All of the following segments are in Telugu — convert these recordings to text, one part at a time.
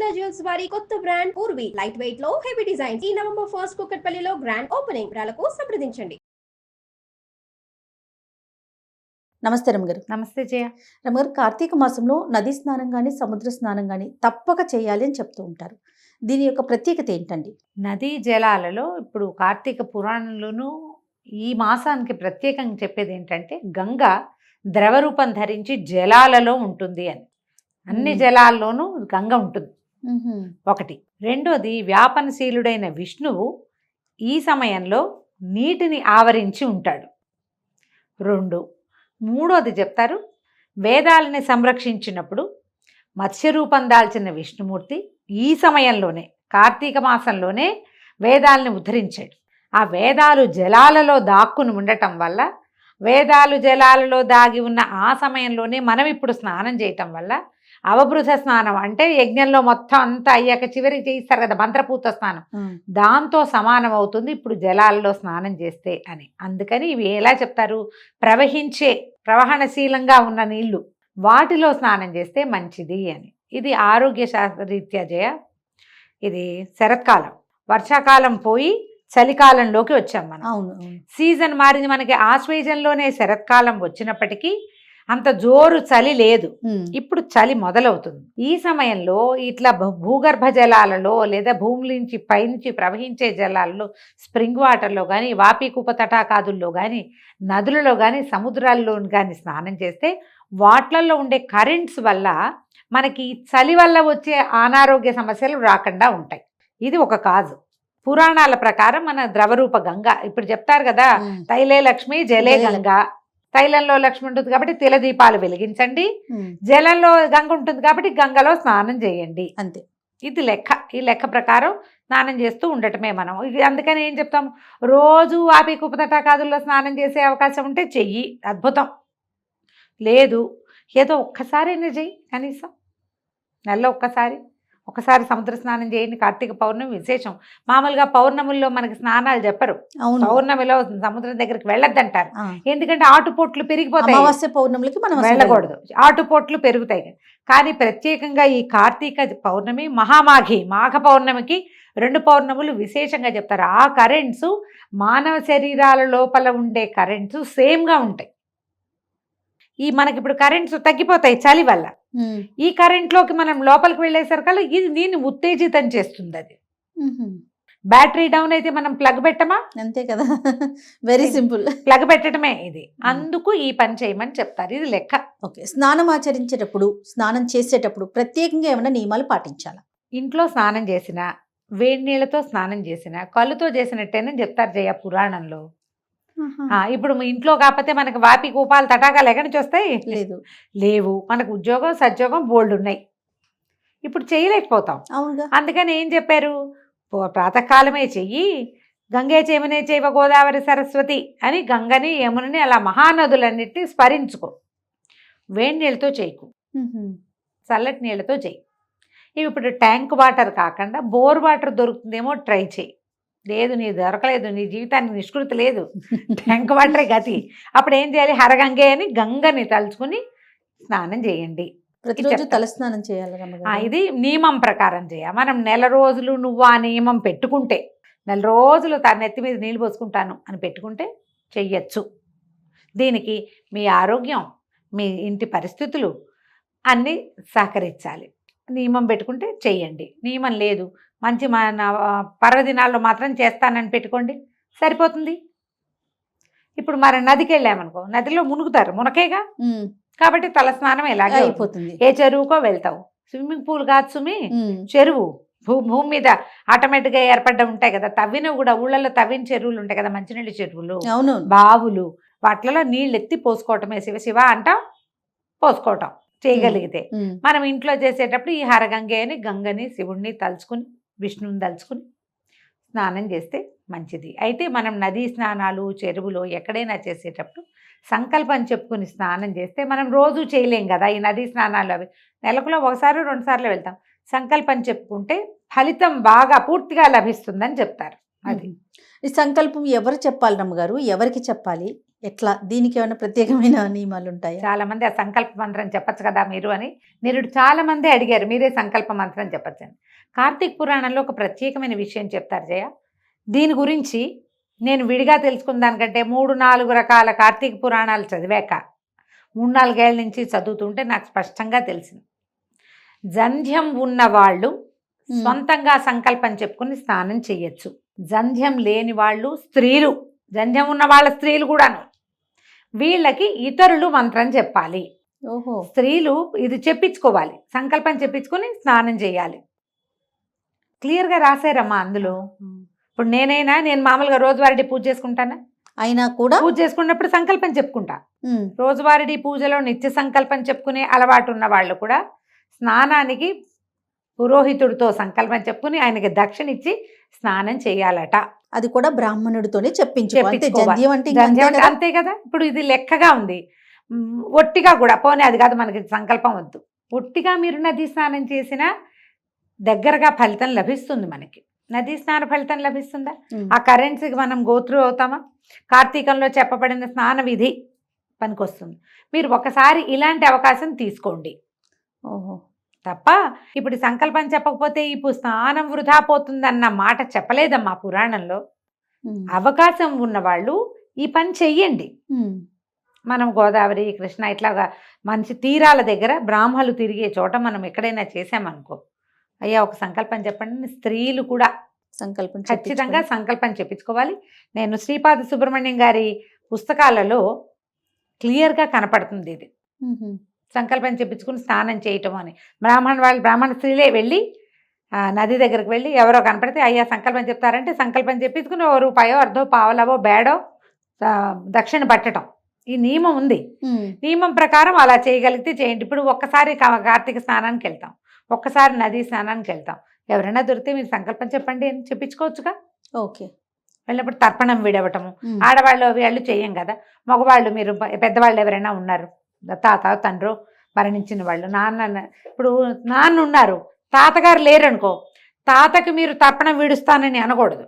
శారదా జ్యువెల్స్ వారి కొత్త బ్రాండ్ పూర్వి లైట్ వెయిట్ లో హెవీ డిజైన్స్ ఈ నవంబర్ 1 కుక్కట్పల్లిలో గ్రాండ్ ఓపెనింగ్ వివరాలకు సంప్రదించండి. నమస్తే రమగారు. నమస్తే జయ. రమగారు, కార్తీక మాసంలో నదీ స్నానం కానీ సముద్ర స్నానం కానీ తప్పక చేయాలి అని చెప్తూ ఉంటారు. దీని యొక్క ప్రత్యేకత ఏంటండి? నదీ జలాలలో ఇప్పుడు కార్తీక పురాణంలోనూ ఈ మాసానికి ప్రత్యేకంగా చెప్పేది ఏంటంటే గంగ ద్రవరూపం ధరించి జలాలలో ఉంటుంది అని. అన్ని జలాల్లోనూ గంగ ఉంటుంది ఒకటి. రెండోది వ్యాపనశీలుడైన విష్ణువు ఈ సమయంలో నీటిని ఆవరించి ఉంటాడు. మూడోది చెప్తారు, వేదాలని సంరక్షించినప్పుడు మత్స్యరూపం దాల్చిన విష్ణుమూర్తి ఈ సమయంలోనే కార్తీక మాసంలోనే వేదాలని ఉద్ధరించాడు. ఆ వేదాలు జలాలలో దాక్కుని ఉండటం వల్ల, వేదాలు జలాలలో దాగి ఉన్న ఆ సమయంలోనే మనం ఇప్పుడు స్నానం చేయటం వల్ల అవబృధ స్నానం అంటే యజ్ఞంలో మొత్తం అంతా అయ్యాక చివరికి చేయిస్తారు కదా మంత్రపూత స్నానం, దాంతో సమానం అవుతుంది ఇప్పుడు జలాలలో స్నానం చేస్తే అని. అందుకని ఇవి ఎలా చెప్తారు, ప్రవహణశీలంగా ఉన్న నీళ్లు వాటిలో స్నానం చేస్తే మంచిది అని. ఇది ఆరోగ్య శాస్త్రరీత్యా జయ. ఇది శరత్కాలం, వర్షాకాలం పోయి చలికాలంలోకి వచ్చాం మనం. సీజన్ మారింది మనకి. ఆశ్వేజంలోనే శరత్కాలం వచ్చినప్పటికీ అంత జోరు చలి లేదు, ఇప్పుడు చలి మొదలవుతుంది. ఈ సమయంలో ఇట్లా భూగర్భ జలాలలో లేదా భూమి నుంచి పైనుంచి ప్రవహించే జలాలలో, స్ప్రింగ్ వాటర్లో కానీ, వాపీకూప తటాకాదుల్లో కానీ, నదులలో కానీ, సముద్రాల్లో కానీ స్నానం చేస్తే వాట్లలో ఉండే కరెంట్స్ వల్ల మనకి చలి వల్ల వచ్చే అనారోగ్య సమస్యలు రాకుండా ఉంటాయి. ఇది ఒక కాజు. పురాణాల ప్రకారం మన ద్రవరూప గంగ ఇప్పుడు చెప్తారు కదా, తైలే లక్ష్మి జలే గంగ. తైలంలో లక్ష్మి ఉంటుంది కాబట్టి తిల దీపాలు వెలిగించండి, జలంలో గంగ ఉంటుంది కాబట్టి గంగలో స్నానం చేయండి, అంతే. ఇది లెక్క. ఈ లెక్క ప్రకారం స్నానం చేస్తూ ఉండటమే మనం. ఇది అందుకని ఏం చెప్తాం, రోజు ఆపి కుపతటాకాదుల్లో స్నానం చేసే అవకాశం ఉంటే చెయ్యి, అద్భుతం. లేదు ఏదో ఒక్కసారైనా చెయ్యి, కనీసం నెలలో ఒకసారి సముద్ర స్నానం చేయండి. కార్తీక పౌర్ణమి విశేషం. మామూలుగా పౌర్ణముల్లో మనకి స్నానాలు చెప్పరు, పౌర్ణమిలో సముద్రం దగ్గరికి వెళ్ళొద్దంటారు. ఎందుకంటే ఆటుపోట్లు పెరిగిపోతాయి, అమావాస్య పౌర్ణమికి మనం వెళ్ళకూడదు, ఆటుపోట్లు పెరుగుతాయి. కానీ ప్రత్యేకంగా ఈ కార్తీక పౌర్ణమి, మాఘ పౌర్ణమికి 2 పౌర్ణములు విశేషంగా చెప్తారు. ఆ కరెంట్స్ మానవ శరీరాల లోపల ఉండే కరెంట్స్ సేమ్గా ఉంటాయి. ఈ మనకి ఇప్పుడు కరెంట్స్ తగ్గిపోతాయి చలి వల్ల. ఈ కరెంట్లోకి మనం లోపలికి వెళ్ళేసరికల్లా ఇది దీన్ని ఉత్తేజితం చేస్తుంది. అది బ్యాటరీ డౌన్ అయితే మనం ప్లగ్ పెట్టమా, అంతే కదా, వెరీ సింపుల్, ప్లగ్ పెట్టడమే ఇది. అందుకు ఈ పని చేయమని చెప్తారు. ఇది లెక్క. ఓకే. స్నానం ఆచరించేటప్పుడు, స్నానం చేసేటప్పుడు ప్రత్యేకంగా ఏమైనా నియమాలు పాటించాలా? ఇంట్లో స్నానం చేసిన, వేడి నీళ్ళతో స్నానం చేసిన, కళ్ళుతో చేసినట్టేనని చెప్తారు జయ పురాణంలో. ఇప్పుడు ఇంట్లో కాకపోతే మనకి వాపి కూపాలు తటాకాలు ఎక్కడి నుంచి వస్తాయి? లేవు. మనకు ఉద్యోగం సద్యోగం బోల్డ్ ఉన్నాయి, ఇప్పుడు చేయలేకపోతాం. అందుకని ఏం చెప్పారు, ప్రాతకాలమే చెయ్యి, గంగే చేమనే చేయవ గోదావరి సరస్వతి అని గంగని యమునని అలా మహానదులన్నిటిని స్మరించుకో. వేడి నీళ్ళతో చేయకు, చల్లటి నీళ్ళతో చెయ్యి. ఇవి ఇప్పుడు ట్యాంక్ వాటర్ కాకుండా బోర్ వాటర్ దొరుకుతుందేమో ట్రై చేయి. లేదు నీ దొరకలేదు, నీ జీవితానికి నిష్కృతి లేదు, ట్యాంక్ వాటరే గతి. అప్పుడు ఏం చేయాలి, హరగంగే అని గంగని తలుచుకుని స్నానం చేయండి. ప్రతిరోజు తలస్నానం చేయాలి. ఇది నియమం ప్రకారం చేయ. మనం నెల రోజులు నువ్వు ఆ నియమం పెట్టుకుంటే, నెల రోజులు నెత్తి మీద నీళ్ళు పోసుకుంటాను అని పెట్టుకుంటే చెయ్యొచ్చు. దీనికి మీ ఆరోగ్యం, మీ ఇంటి పరిస్థితులు అన్నీ సహకరించాలి. నియమం పెట్టుకుంటే చెయ్యండి. నియమం లేదు, మంచి పర్వదినాల్లో మాత్రం చేస్తానని పెట్టుకోండి, సరిపోతుంది. ఇప్పుడు మరి నదికి వెళ్ళామనుకో, నదిలో మునుగుతారు, మునకేగా, కాబట్టి తలస్నానం ఎలాగే అయిపోతుంది. ఏ చెరువుకో వెళ్తావు, స్విమ్మింగ్ పూల్ కాదు సుమి, చెరువు భూమి మీద ఆటోమేటిక్గా ఏర్పడ్డ ఉంటాయి కదా, తవ్వినవి కూడా. ఊళ్ళల్లో తవ్విన చెరువులు ఉంటాయి కదా, మంచినీళ్ళ చెరువులు, బావులు, వాటిలో నీళ్ళు ఎత్తి పోసుకోవటమే. శివ శివ అంటాం, పోసుకోవటం చేయగలిగితే. మనం ఇంట్లో చేసేటప్పుడు ఈ హరగంగే అని గంగని, శివుణ్ణి తలుచుకుని, విష్ణువుని తలుచుకుని స్నానం చేస్తే మంచిది. అయితే మనం నదీ స్నానాలు, చెరువులో ఎక్కడైనా చేసేటప్పుడు సంకల్పం చెప్పుకుని స్నానం చేస్తే, మనం రోజు చేయలేం కదా ఈ నదీ స్నానాలు. అవి నెలకులో 1-2 సార్లు వెళ్తాం. సంకల్పం చెప్పుకుంటే ఫలితం బాగా పూర్తిగా లభిస్తుందని చెప్తారు. అది ఈ సంకల్పం ఎవరు చెప్పాలి రమ్మగారు, ఎవరికి చెప్పాలి, ఎట్లా దీనికి ఏమైనా ప్రత్యేకమైన నియమాలు ఉంటాయా? చాలా మంది ఆ సంకల్ప మంత్రం చెప్పచ్చు కదా మీరు అని నిరుడు చాలా మంది అడిగారు, మీరే సంకల్ప మంత్రం చెప్పచ్చని. కార్తీక పురాణంలో ఒక ప్రత్యేకమైన విషయం చెప్తారు జయ. దీని గురించి నేను విడిగా తెలుసుకున్న దానికంటే 3-4 రకాల కార్తీక పురాణాలు చదివాక 3-4 ఏళ్ల నుంచి చదువుతుంటే నాకు స్పష్టంగా తెలిసింది. జంధ్యం ఉన్న వాళ్ళు సొంతంగా సంకల్పం చెప్పుకుని స్నానం చెయ్యొచ్చు. జంధ్యం లేని వాళ్ళు స్త్రీలు, జంధ్యం ఉన్న వాళ్ళ స్త్రీలు కూడాను, వీళ్ళకి ఇతరులు మంత్రం చెప్పాలి. ఓహో. స్త్రీలు ఇది చెప్పించుకోవాలి, సంకల్పం చెప్పించుకొని స్నానం చేయాలి. క్లియర్గా రాశారమ్మా అందులో. ఇప్పుడు నేను మామూలుగా రోజువారీ పూజ చేసుకుంటానా, అయినా కూడా పూజ చేసుకున్నప్పుడు సంకల్పం చెప్పుకుంటా. రోజువారీ పూజలో నిత్య సంకల్పం చెప్పుకునే అలవాటు ఉన్న వాళ్ళు కూడా స్నానానికి పురోహితుడితో సంకల్పం చెప్పుకుని ఆయనకి దక్షిణ ఇచ్చి స్నానం చేయాలట. అది కూడా బ్రాహ్మణుడితోనే చెప్పించుకోవాలి. చెప్పించుకోవాలి. అంతే కదా. ఇప్పుడు ఇది లెక్కగా ఉంది. ఒట్టిగా కూడా పోనీ అది కాదు, మనకి సంకల్పం వద్దు. ఒట్టిగా మీరు నదీ స్నానం చేసినా దగ్గరగా ఫలితం లభిస్తుంది. మనకి నదీ స్నాన ఫలితం లభిస్తుందా? ఆ కరెన్సీకి మనం గోత్రు అవుతామా? కార్తీకంలో చెప్పబడిన స్నాన విధి పనికొస్తుంది. మీరు ఒకసారి ఇలాంటి అవకాశం తీసుకోండి. ఓహో. తప్ప ఇప్పుడు సంకల్పం చెప్పకపోతే ఇప్పుడు స్నానం వృధా పోతుందన్న మాట చెప్పలేదమ్మా పురాణంలో. అవకాశం ఉన్నవాళ్ళు ఈ పని చెయ్యండి. మనం గోదావరి, కృష్ణ ఇట్లాగా మంచి తీరాల దగ్గర బ్రాహ్మలు తిరిగే చోట మనం ఎక్కడైనా చేసామనుకో, అయ్యా ఒక సంకల్పం చెప్పండి, స్త్రీలు కూడా సంకల్పం ఖచ్చితంగా సంకల్పం చెప్పించుకోవాలి. నేను శ్రీపాద సుబ్రహ్మణ్యం గారి పుస్తకాలలో క్లియర్గా కనపడుతుంది ఇది. సంకల్పం చెప్పించుకుని స్నానం చేయటం అని. బ్రాహ్మణ స్త్రీలే వెళ్ళి నది దగ్గరికి వెళ్ళి ఎవరో కనపడితే అయ్యా సంకల్పం చెప్తారంటే సంకల్పం చెప్పించుకుని ఓ రూపాయో అర్ధో పావలవో బేడో దక్షిణ పట్టడం ఈ నియమం ఉంది. నియమం ప్రకారం అలా చేయగలిగితే చేయండి. ఇప్పుడు ఒక్కసారి కార్తీక స్నానానికి వెళ్తాం, ఒక్కసారి నదీ స్నానానికి వెళ్తాం, ఎవరైనా దొరికితే మీరు సంకల్పం చెప్పండి అని చెప్పించుకోవచ్చుగా. ఓకే. వెళ్ళినప్పుడు తర్పణం విడవటము ఆడవాళ్ళు వీళ్ళు చెయ్యం కదా. మగవాళ్ళు మీరు పెద్దవాళ్ళు ఎవరైనా ఉన్నారు, తాత తండ్రి మరణించిన వాళ్ళు, ఇప్పుడు నాన్న ఉన్నారు, తాతగారు లేరనుకో, తాతకి మీరు తర్పణం విడుస్తానని అనకూడదు.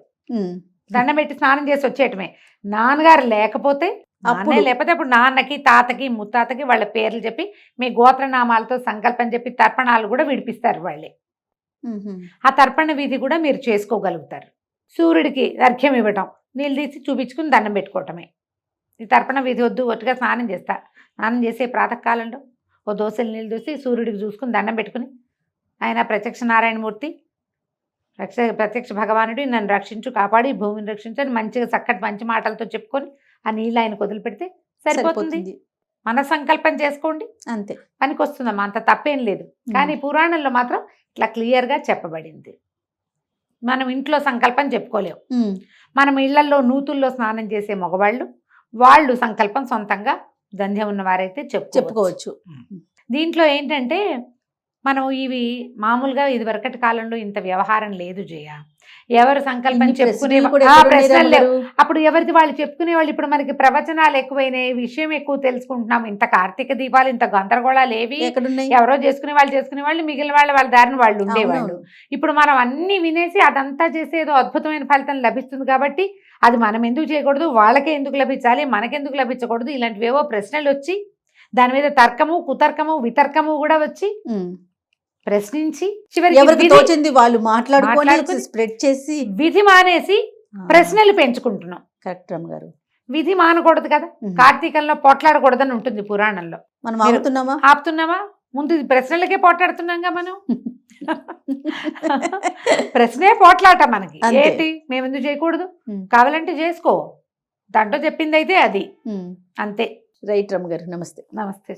దండం పెట్టి స్నానం చేసి వచ్చేయటమే. నాన్నగారు లేకపోతే అప్పుడు నాన్నకి, తాతకి, ముత్తాతకి వాళ్ళ పేర్లు చెప్పి మీ గోత్రనామాలతో సంకల్పం చెప్పి తర్పణాలు కూడా విడిపిస్తారు వాళ్ళే. ఆ తర్పణ విధి కూడా మీరు చేసుకోగలుగుతారు. సూర్యుడికి అర్ఘ్యం ఇవ్వటం, నీళ్ళు తీసి చూపించుకుని దండం పెట్టుకోవటమే. ఈ తర్పణ విధి వద్దు, ఒట్టుగా స్నానం చేస్తా. స్నానం చేసే ప్రాతకాలంలో ఓ దోశలు నీళ్ళు దోసి సూర్యుడికి చూసుకుని దండం పెట్టుకుని, ఆయన ప్రత్యక్ష నారాయణమూర్తి, ప్రత్యక్ష భగవానుడు నన్ను రక్షించు, కాపాడి భూమిని రక్షించని మంచిగా చక్కటి మంచి మాటలతో చెప్పుకొని ఆ నీళ్ళు ఆయనకు వదిలిపెడితే సరిపోతుంది. మన సంకల్పం చేసుకోండి, అంతే, పనికి వస్తుందమ్మా, అంత తప్పేం లేదు. కానీ పురాణంలో మాత్రం ఇట్లా క్లియర్గా చెప్పబడింది. మనం ఇంట్లో సంకల్పం చెప్పుకోలేము. మనం ఇళ్లలో నూతుల్లో స్నానం చేసే మగవాళ్ళు వాళ్ళు సంకల్పం సొంతంగా దంధ్యం ఉన్నవారైతే చెప్పుకోవచ్చు. దీంట్లో ఏంటంటే మనం ఇవి మామూలుగా ఇది వరకటి కాలంలో ఇంత వ్యవహారం లేదు జయ. ఎవరు సంకల్పం చెప్పుకునే ప్రశ్నలు లేవు. అప్పుడు ఎవరిది వాళ్ళు చెప్పుకునే వాళ్ళు. ఇప్పుడు మనకి ప్రవచనాలు ఎక్కువైనాయి, విషయం ఎక్కువ తెలుసుకుంటున్నాం. ఇంత కార్తీక దీపాలు, ఇంత గందరగోళాలు ఏవి ఎవరో చేసుకునే వాళ్ళు మిగిలిన వాళ్ళ దారిని వాళ్ళు ఉండేవాళ్ళు. ఇప్పుడు మనం అన్ని వినేసి అదంతా చేసి ఏదో అద్భుతమైన ఫలితం లభిస్తుంది కాబట్టి అది మనం ఎందుకు చేయకూడదు, వాళ్ళకే ఎందుకు లభించాలి, మనకెందుకు లభించకూడదు, ఇలాంటివేవో ప్రశ్నలు వచ్చి దాని మీద తర్కము, కుతర్కము, వితర్కము కూడా వచ్చి ప్రశ్నించి చివరికి వాళ్ళు మాట్లాడుకొని స్ప్రెడ్ చేసి విధి మానేసి ప్రశ్నలు పెంచుకుంటున్నాం. కరెక్ట్ గారు, విధి మానకూడదు కదా. కార్తీకంలో పోట్లాడకూడదని ఉంటుంది పురాణంలో. మనం ఆపుతున్నామా? ముందు ప్రశ్నలకే పోట్లాడుతున్నాంగా మనం. ప్రశ్నే పోట్లాట మనకి. ఏంటి మేము ఎందుకు చేయకూడదు, కావాలంటే చేసుకో, దాంట్లో చెప్పింది అయితే అది అంతే. రైట్ రమ్మ గారు, నమస్తే. నమస్తే.